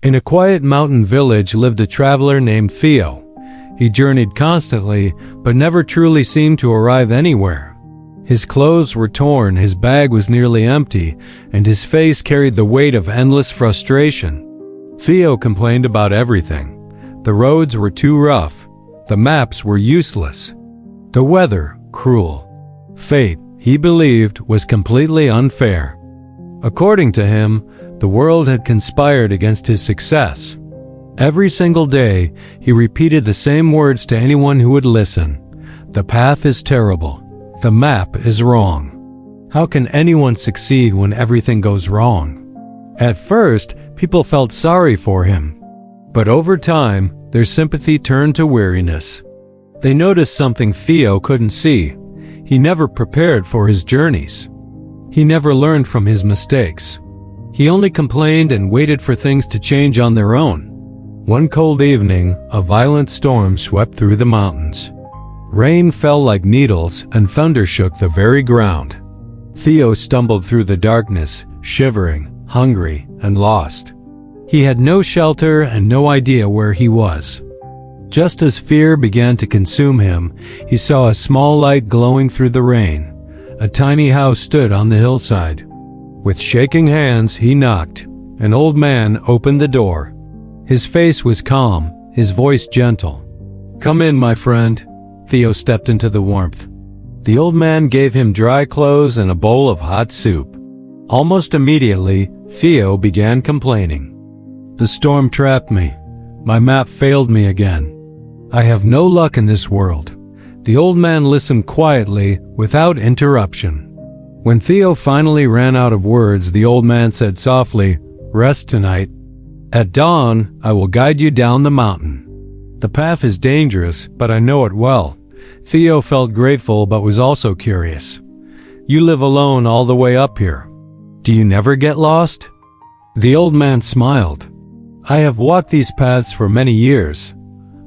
In a quiet mountain village lived a traveler named Theo. He journeyed constantly, but never truly seemed to arrive anywhere. His clothes were torn, his bag was nearly empty, and his face carried the weight of endless frustration. Theo complained about everything. The roads were too rough. The maps were useless. The weather, cruel. Fate, he believed, was completely unfair. According to him, the world had conspired against his success. Every single day, he repeated the same words to anyone who would listen. The path is terrible. The map is wrong. How can anyone succeed when everything goes wrong? At first, people felt sorry for him. But over time, their sympathy turned to weariness. They noticed something Theo couldn't see. He never prepared for his journeys. He never learned from his mistakes. He only complained and waited for things to change on their own. One cold evening, a violent storm swept through the mountains. Rain fell like needles and thunder shook the very ground. Theo stumbled through the darkness, shivering, hungry, and lost. He had no shelter and no idea where he was. Just as fear began to consume him, he saw a small light glowing through the rain. A tiny house stood on the hillside. With shaking hands, he knocked. An old man opened the door. His face was calm, his voice gentle. "Come in, my friend." Theo stepped into the warmth. The old man gave him dry clothes and a bowl of hot soup. Almost immediately, Theo began complaining. "The storm trapped me. My map failed me again. I have no luck in this world." The old man listened quietly, without interruption. When Theo finally ran out of words, the old man said softly, "Rest tonight. At dawn, I will guide you down the mountain. The path is dangerous, but I know it well." Theo felt grateful but was also curious. "You live alone all the way up here. Do you never get lost?" The old man smiled. "I have walked these paths for many years.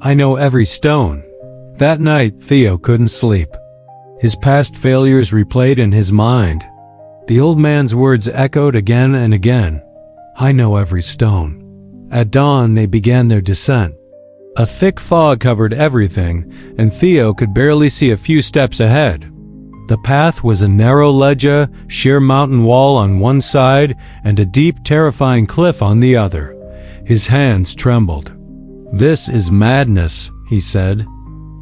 I know every stone." That night, Theo couldn't sleep. His past failures replayed in his mind. The old man's words echoed again and again. "I know every stone." At dawn, they began their descent. A thick fog covered everything, and Theo could barely see a few steps ahead. The path was a narrow ledge, sheer mountain wall on one side, and a deep, terrifying cliff on the other. His hands trembled. "This is madness," he said.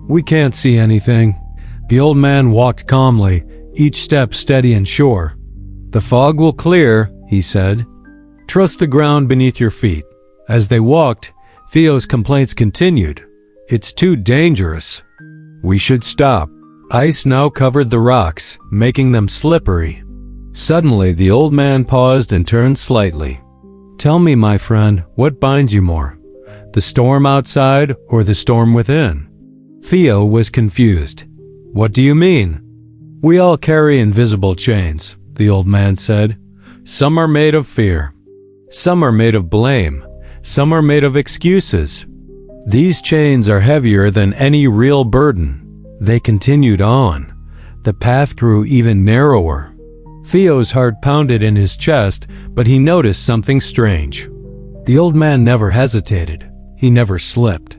"We can't see anything." The old man walked calmly, each step steady and sure. "The fog will clear," he said. "Trust the ground beneath your feet." As they walked, Theo's complaints continued. "It's too dangerous. We should stop." Ice now covered the rocks, making them slippery. Suddenly, the old man paused and turned slightly. "Tell me, my friend, what binds you more? The storm outside or the storm within?" Theo was confused. "What do you mean?" "We all carry invisible chains," the old man said. "Some are made of fear. Some are made of blame. Some are made of excuses. These chains are heavier than any real burden." They continued on. The path grew even narrower. Theo's heart pounded in his chest, but he noticed something strange. The old man never hesitated. He never slipped.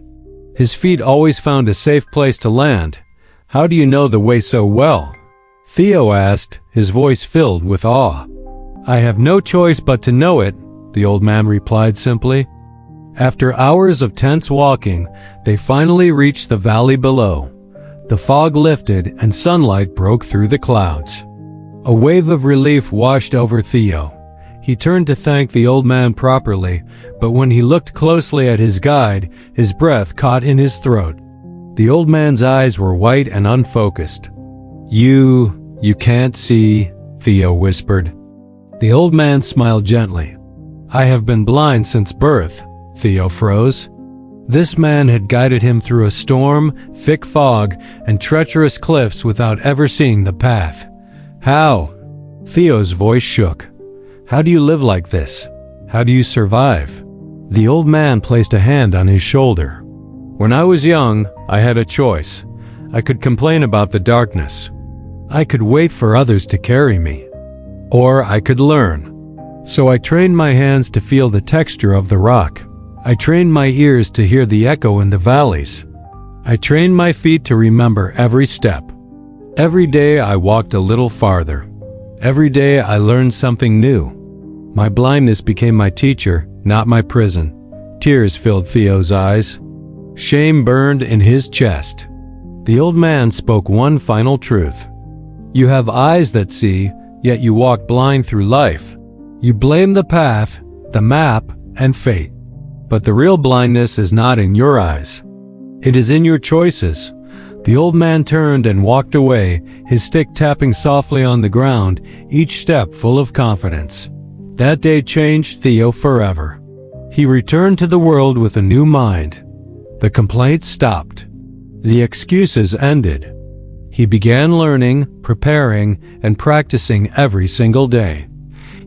His feet always found a safe place to land. "How do you know the way so well?" Theo asked, his voice filled with awe. "I have no choice but to know it," the old man replied simply. After hours of tense walking, they finally reached the valley below. The fog lifted and sunlight broke through the clouds. A wave of relief washed over Theo. He turned to thank the old man properly, but when he looked closely at his guide, his breath caught in his throat. The old man's eyes were white and unfocused. You can't see," Theo whispered. The old man smiled gently. "I have been blind since birth." Theo froze. This man had guided him through a storm, thick fog, and treacherous cliffs without ever seeing the path. "How?" Theo's voice shook. "How do you live like this? How do you survive?" The old man placed a hand on his shoulder. "When I was young, I had a choice. I could complain about the darkness. I could wait for others to carry me. Or I could learn. So I trained my hands to feel the texture of the rock. I trained my ears to hear the echo in the valleys. I trained my feet to remember every step. Every day I walked a little farther. Every day I learned something new. My blindness became my teacher, not my prison. Tears filled Theo's eyes. Shame burned in his chest. The old man spoke one final truth. You have eyes that see, yet you walk blind through life. You blame the path, the map, and fate. But the real blindness is not in your eyes. It is in your choices. The old man turned and walked away, his stick tapping softly on the ground, each step full of confidence. That day changed Theo forever. He returned to the world with a new mind. The complaints stopped. The excuses ended. He began learning, preparing, and practicing every single day.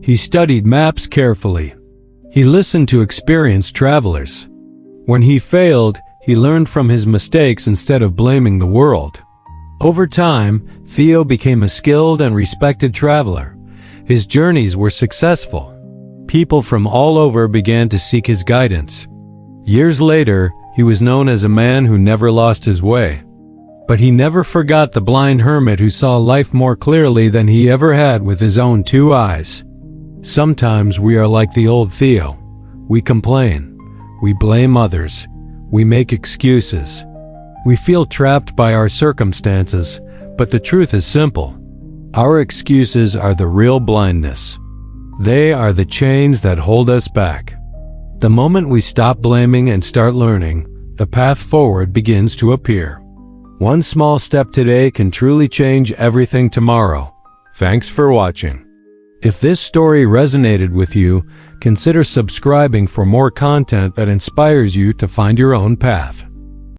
He studied maps carefully. He listened to experienced travelers. When he failed, he learned from his mistakes instead of blaming the world. Over time, Theo became a skilled and respected traveler. His journeys were successful. People from all over began to seek his guidance. Years later, he was known as a man who never lost his way. But he never forgot the blind hermit who saw life more clearly than he ever had with his own two eyes. Sometimes we are like the old Theo. We complain. We blame others. We make excuses. We feel trapped by our circumstances, but the truth is simple. Our excuses are the real blindness. They are the chains that hold us back. The moment we stop blaming and start learning, the path forward begins to appear. One small step today can truly change everything tomorrow. Thanks for watching. If this story resonated with you, consider subscribing for more content that inspires you to find your own path.